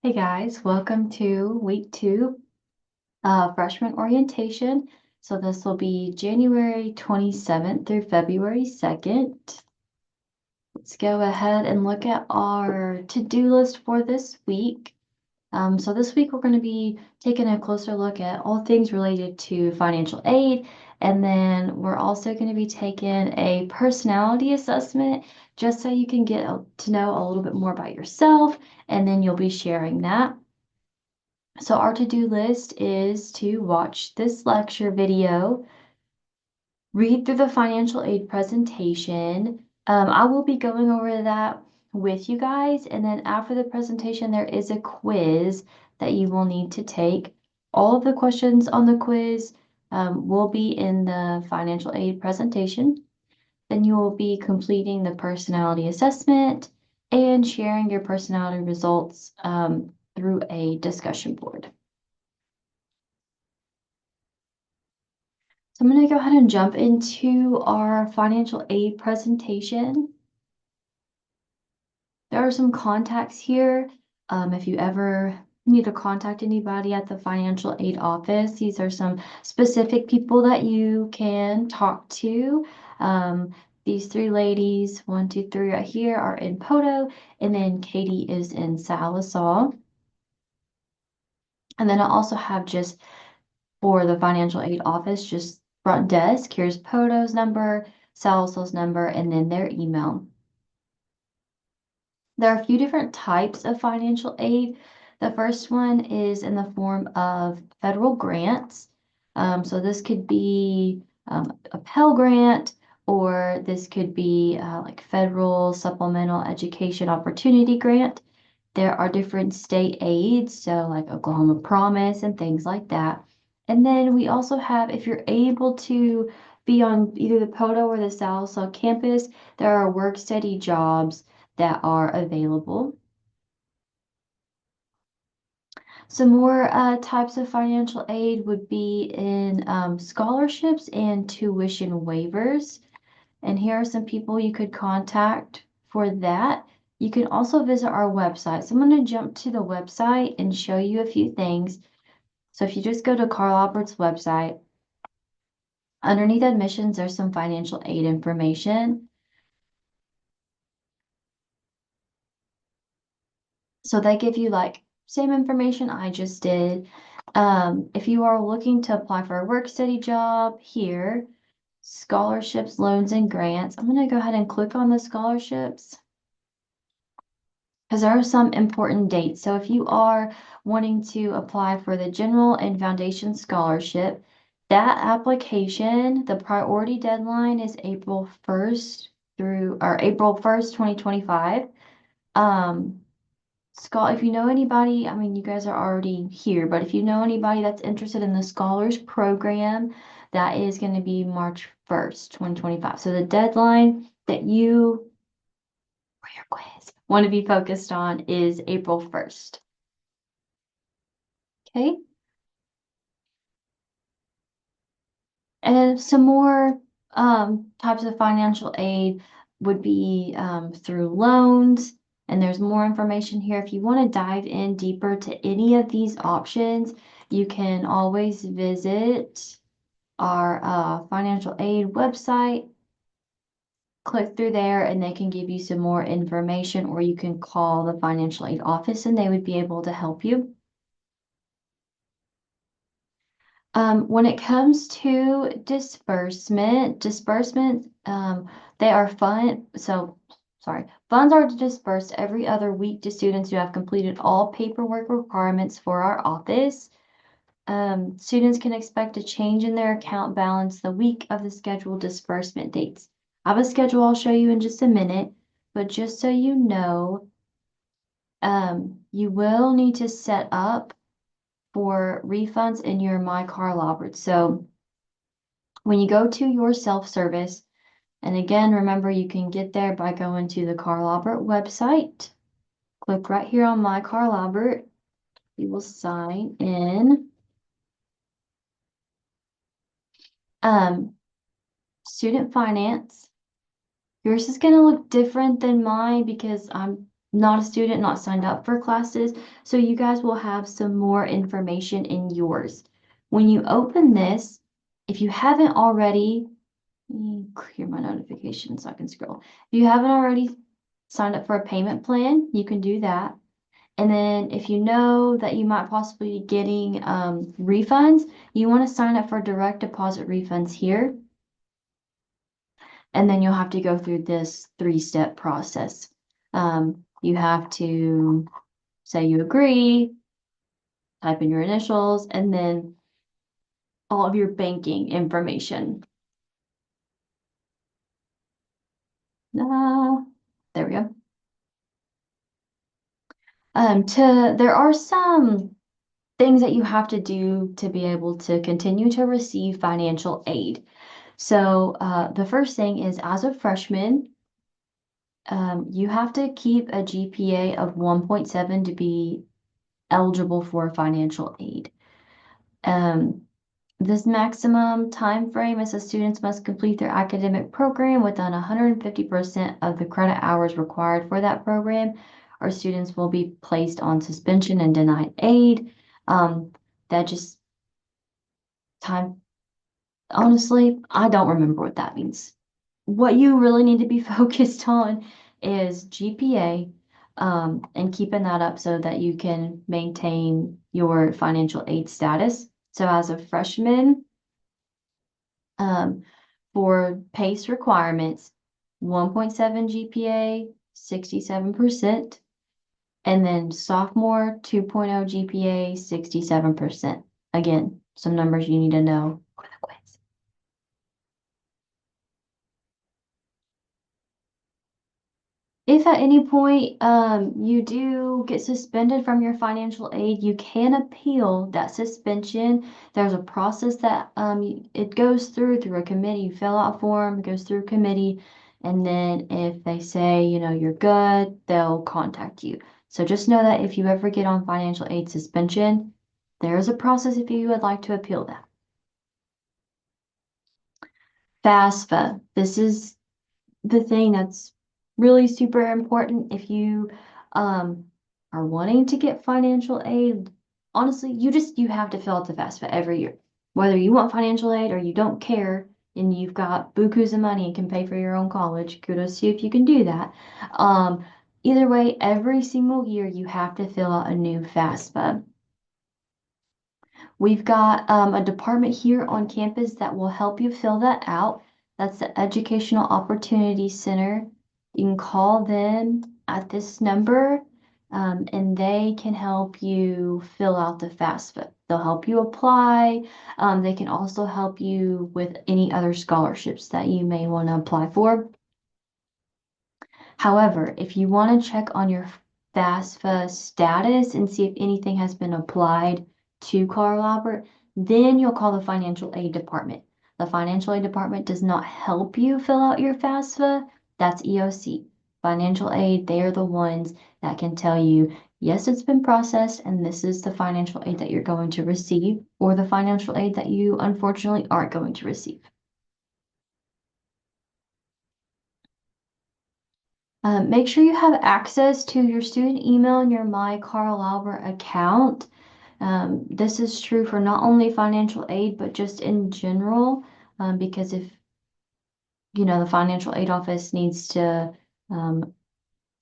Hey guys, welcome to week 2 freshman orientation. So this will be January 27th through February 2nd. Let's go ahead and look at our to-do list for this week. So this week we're going to be taking a closer look at all things related to financial aid, and then we're also going to be taking a personality assessment just so you can get to know a little bit more about yourself, and then you'll be sharing that. So our to-do list is to watch this lecture video, read through the financial aid presentation. I will be going over that with you guys, and then after the presentation, there is a quiz that you will need to take. All of the questions on the quiz will be in the financial aid presentation. Then you will be completing the personality assessment and sharing your personality results through a discussion board. So I'm going to go ahead and jump into our financial aid presentation. There are some contacts here. If you ever need to contact anybody at the financial aid office, these are some specific people that you can talk to. These three ladies, 1, 2, 3 right here, are in Poto, and then Katie is in Sallisaw. And then I also have just for the financial aid office, just front desk. Here's Poto's number, Salisaw's number, and then their email. There are a few different types of financial aid. The first one is in the form of federal grants. So this could be a Pell Grant, or this could be like federal supplemental education opportunity grant. There are different state aids, so like Oklahoma Promise and things like that. And then we also have, if you're able to be on either the Poto or the Salsa campus, there are work study jobs that are available. Some more types of financial aid would be in scholarships and tuition waivers. And here are some people you could contact for that. You can also visit our website. So I'm going to jump to the website and show you a few things. So if you just go to Carl Albert's website, underneath admissions, there's some financial aid information. So they give you like same information I just did. If you are looking to apply for a work study job here, scholarships, loans, and grants, I'm going to go ahead and click on the scholarships because there are some important dates. So if you are wanting to apply for the general and foundation scholarship, that application, the priority deadline is April 1st or April 1st, 2025. If you know anybody, I mean, you guys are already here, but if you know anybody that's interested in the Scholars Program, that is going to be March 1st, 2025. So the deadline that you, for your quiz, want to be focused on is April 1st. Okay. And some more types of financial aid would be through loans. And there's more information here. If you want to dive in deeper to any of these options, you can always visit our financial aid website. Click through there and they can give you some more information, or you can call the financial aid office and they would be able to help you. When it comes to disbursements, they are funds are dispersed every other week to students who have completed all paperwork requirements for our office. Students can expect a change in their account balance the week of the scheduled disbursement dates. I have a schedule I'll show you in just a minute, but just so you know, you will need to set up for refunds in your My Carl Albert. So when you go to your self-service, and again, remember you can get there by going to the Carl Albert website. Click right here on My Carl Albert. You will sign in. Student finance. Yours is going to look different than mine because I'm not a student, not signed up for classes. So you guys will have some more information in yours. When you open this, if you haven't already, let me clear my notifications so I can scroll. If you haven't already signed up for a payment plan, you can do that. And then if you know that you might possibly be getting refunds, you want to sign up for direct deposit refunds here. And then you'll have to go through this three-step process. You have to say you agree, type in your initials, and then all of your banking information. There we go. There are some things that you have to do to be able to continue to receive financial aid. So the first thing is, as a freshman, you have to keep a GPA of 1.7 to be eligible for financial aid. Um, this maximum time frame is that students must complete their academic program within 150% of the credit hours required for that program, or students will be placed on suspension and denied aid. That just time, honestly, I don't remember what that means. What you really need to be focused on is GPA, and keeping that up so that you can maintain your financial aid status. So as a freshman, um, for PACE requirements, 1.7 GPA, 67%, and then sophomore 2.0 GPA, 67%. Again, some numbers you need to know for the quiz. If at any point you do get suspended from your financial aid, you can appeal that suspension. There's a process that it goes through a committee. You fill out a form, it goes through a committee, and then if they say, you're good, they'll contact you. So just know that if you ever get on financial aid suspension, there is a process if you would like to appeal that. FAFSA. This is the thing that's really super important if you um, are wanting to get financial aid. Honestly, you have to fill out the FAFSA every year. Whether you want financial aid or you don't care and you've got bukus of money and can pay for your own college, kudos to you if you can do that. Either way, every single year you have to fill out a new FAFSA. We've got a department here on campus that will help you fill that out. That's the Educational Opportunity Center. You can call them at this number, and they can help you fill out the FAFSA. They'll help you apply. They can also help you with any other scholarships that you may want to apply for. However, if you want to check on your FAFSA status and see if anything has been applied to Carl Albert, then you'll call the financial aid department. The financial aid department does not help you fill out your FAFSA. That's EOC. Financial aid, they are the ones that can tell you, yes, it's been processed and this is the financial aid that you're going to receive, or the financial aid that you unfortunately aren't going to receive. Make sure you have access to your student email and your My Carl Albert account. This is true for not only financial aid, but just in general, because if, the financial aid office needs to um,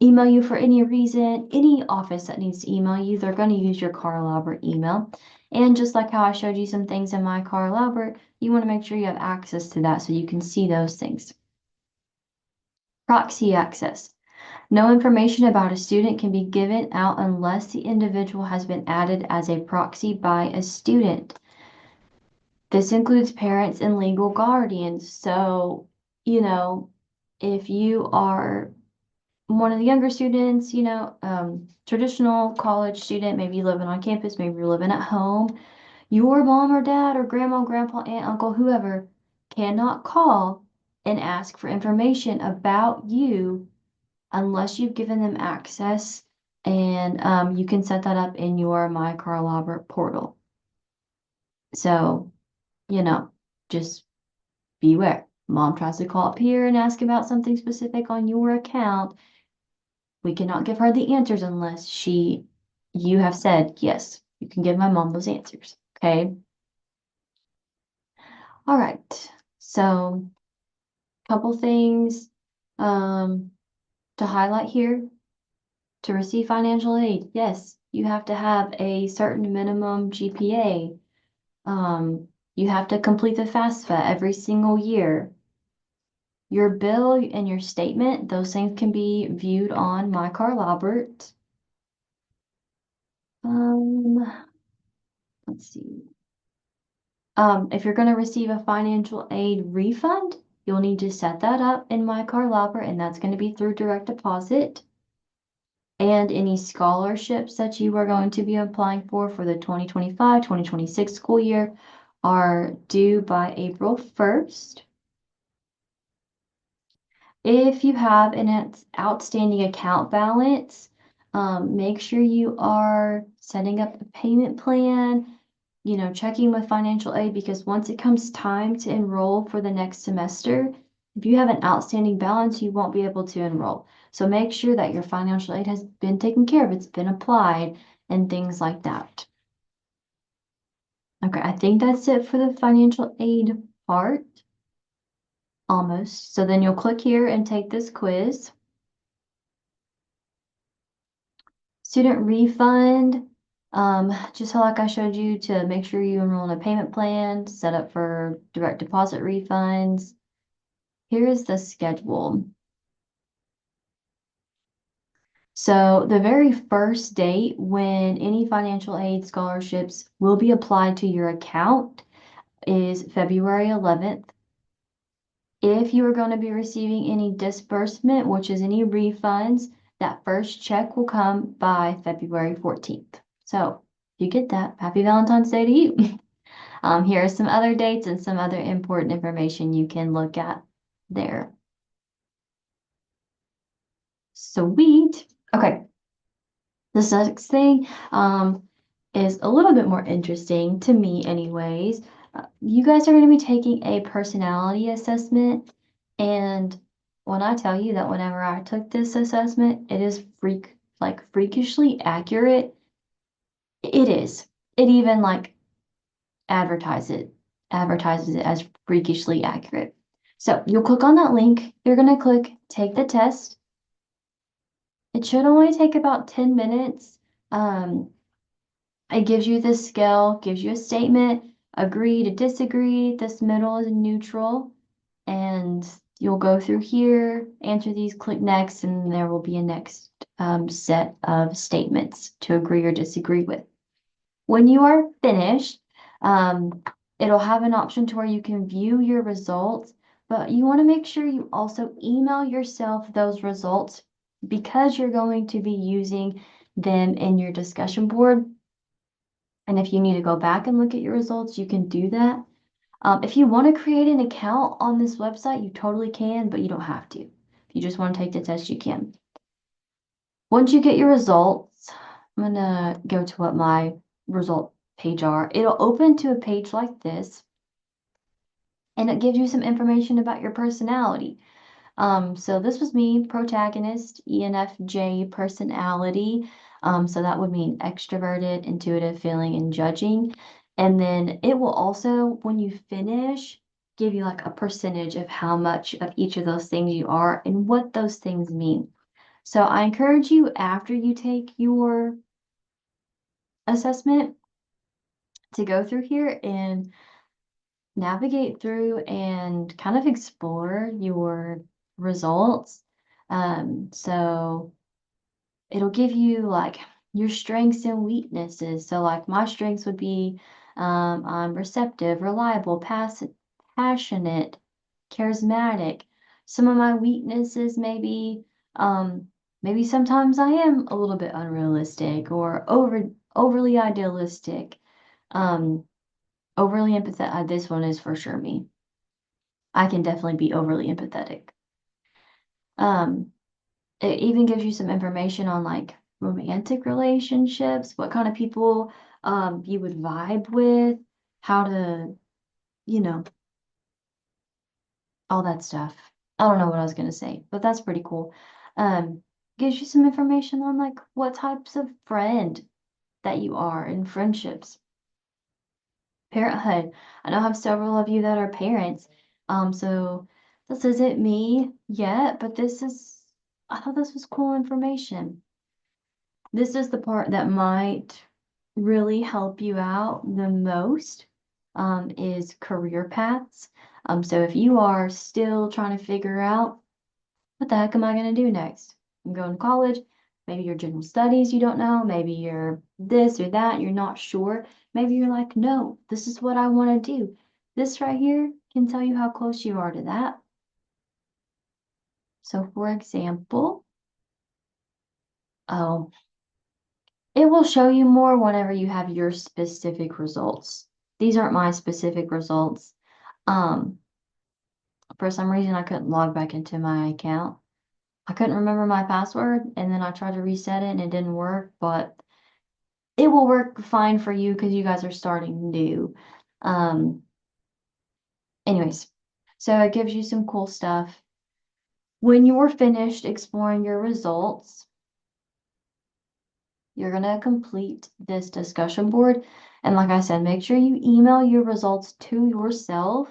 email you for any reason, any office that needs to email you, they're going to use your Carl Albert email. And just like how I showed you some things in My Carl Albert, you want to make sure you have access to that so you can see those things. Proxy access. No information about a student can be given out unless the individual has been added as a proxy by a student. This includes parents and legal guardians. So, if you are one of the younger students, traditional college student, maybe living on campus, maybe you're living at home, your mom or dad or grandma, grandpa, aunt, uncle, whoever cannot call and ask for information about you unless you've given them access, and you can set that up in your My Carl Albert portal. So, just beware. Mom tries to call up here and ask about something specific on your account. We cannot give her the answers unless you have said, yes, you can give my mom those answers. Okay. All right. So, couple things to highlight here. To receive financial aid, yes, you have to have a certain minimum GPA. You have to complete the FAFSA every single year. Your bill and your statement, those things can be viewed on My Carl Albert. Um, let's see. If you're going to receive a financial aid refund, you'll need to set that up in My Carl Albert, and that's going to be through direct deposit. And any scholarships that you are going to be applying for the 2025-2026 school year are due by April 1st. If you have an outstanding account balance, make sure you are setting up a payment plan, checking with financial aid, because once it comes time to enroll for the next semester, if you have an outstanding balance, you won't be able to enroll. So make sure that your financial aid has been taken care of, it's been applied, and things like that. Okay, I think that's it for the financial aid part. Almost. So then you'll click here and take this quiz. Student refund, just like I showed you, to make sure you enroll in a payment plan, set up for direct deposit refunds. Here is the schedule. So the very first date when any financial aid scholarships will be applied to your account is February 11th. If you are going to be receiving any disbursement, which is any refunds, that first check will come by February 14th. So if you get that, happy Valentine's Day to you. Here are some other dates and some other important information you can look at there. Sweet. Okay. This next thing is a little bit more interesting to me anyways. You guys are going to be taking a personality assessment, and when I tell you that whenever I took this assessment, it is freakishly accurate. It is. It even advertises it as freakishly accurate. So you'll click on that link. You're going to click take the test. It should only take about 10 minutes. It gives you this scale, gives you a statement, agree to disagree. This middle is neutral. And you'll go through here, answer these, click next, and there will be a next set of statements to agree or disagree with. When you are finished, it'll have an option to where you can view your results, but you want to make sure you also email yourself those results, because you're going to be using them in your discussion board. And if you need to go back and look at your results, you can do that. If you want to create an account on this website, you totally can, but you don't have to. If you just want to take the test, you can. Once you get your results, I'm going to go to what my result page are. It'll open to a page like this, and it gives you some information about your personality. So this was me, protagonist, ENFJ personality. So that would mean extroverted, intuitive, feeling, and judging. And then it will also, when you finish, give you like a percentage of how much of each of those things you are and what those things mean. So I encourage you, after you take your assessment, to go through here and navigate through and kind of explore your results. So it'll give you like your strengths and weaknesses. So like my strengths would be I'm receptive, reliable, passionate, charismatic. Some of my weaknesses maybe sometimes I am a little bit unrealistic or overly idealistic. Um, Overly empathetic. This one is for sure me. I can definitely be overly empathetic. Um, it even gives you some information on like romantic relationships, what kind of people you would vibe with, how to, you know, all that stuff. I don't know what I was gonna say, but that's pretty cool. Um, gives you some information on like what types of friend that you are in friendships. Parenthood. I know I have several of you that are parents. So this isn't me yet, but I thought this was cool information. This is the part that might really help you out the most, is career paths. So if you are still trying to figure out what the heck am I going to do next? I'm going to college. Maybe your general studies, you don't know. Maybe you're this or that, you're not sure. Maybe you're like, no, this is what I want to do. This right here can tell you how close you are to that. So, for example, oh, it will show you more whenever you have your specific results. These aren't my specific results. Um, for some reason, I couldn't log back into my account. I couldn't remember my password, and then I tried to reset it and it didn't work, but it will work fine for you because you guys are starting new. Um, anyways, so it gives you some cool stuff. When you're finished exploring your results, you're going to complete this discussion board. And like I said, make sure you email your results to yourself,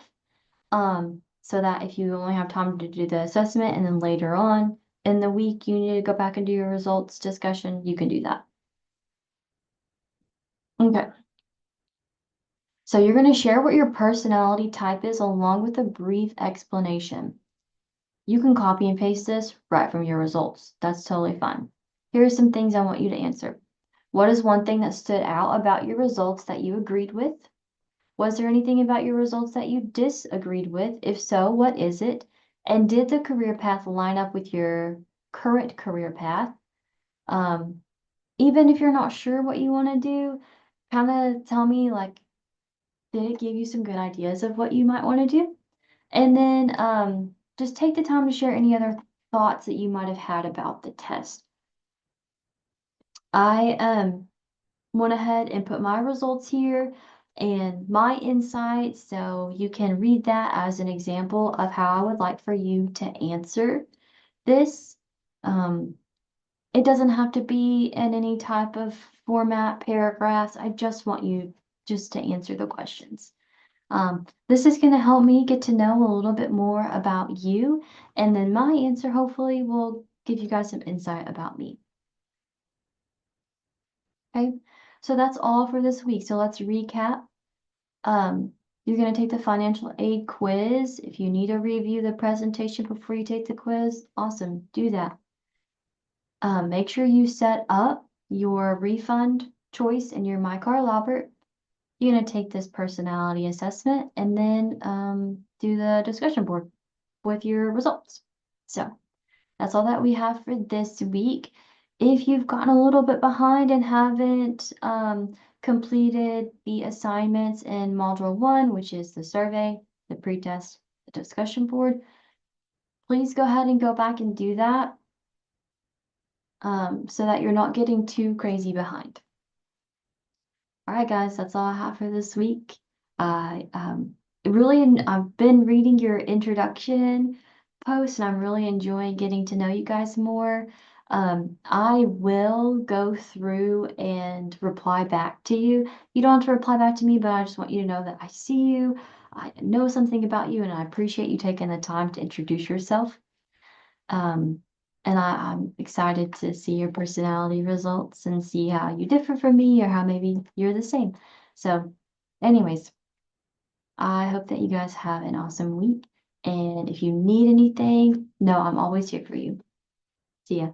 so that if you only have time to do the assessment and then later on in the week you need to go back and do your results discussion, you can do that. Okay. So you're going to share what your personality type is along with a brief explanation. You can copy and paste this right from your results. That's totally fine. Here are some things I want you to answer. What is one thing that stood out about your results that you agreed with? Was there anything about your results that you disagreed with? If so, what is it? And did the career path line up with your current career path? Um, Even if you're not sure what you want to do, kind of tell me like, did it give you some good ideas of what you might want to do? And then just take the time to share any other thoughts that you might have had about the test. I went ahead and put my results here and my insights, so you can read that as an example of how I would like for you to answer this. Um, it doesn't have to be in any type of format, paragraphs. I just want you just to answer the questions. This is going to help me get to know a little bit more about you, and then my answer hopefully will give you guys some insight about me. Okay, so that's all for this week. So let's recap. Um, you're going to take the financial aid quiz. If you need to review the presentation before you take the quiz, awesome, do that. Make sure you set up your refund choice in your My Carl Albert. You're going to take this personality assessment and then do the discussion board with your results. So that's all that we have for this week. If you've gotten a little bit behind and haven't completed the assignments in Module 1, which is the survey, the pretest, the discussion board, please go ahead and go back and do that, so that you're not getting too crazy behind. All right, guys, that's all I have for this week. I I've been reading your introduction post, and I'm really enjoying getting to know you guys more. I will go through and reply back to you. You don't have to reply back to me, but I just want you to know that I see you, I know something about you, and I appreciate you taking the time to introduce yourself. Um, and I'm excited to see your personality results and see how you differ from me or how maybe you're the same. So, anyways, I hope that you guys have an awesome week. And if you need anything, know I'm always here for you. See ya.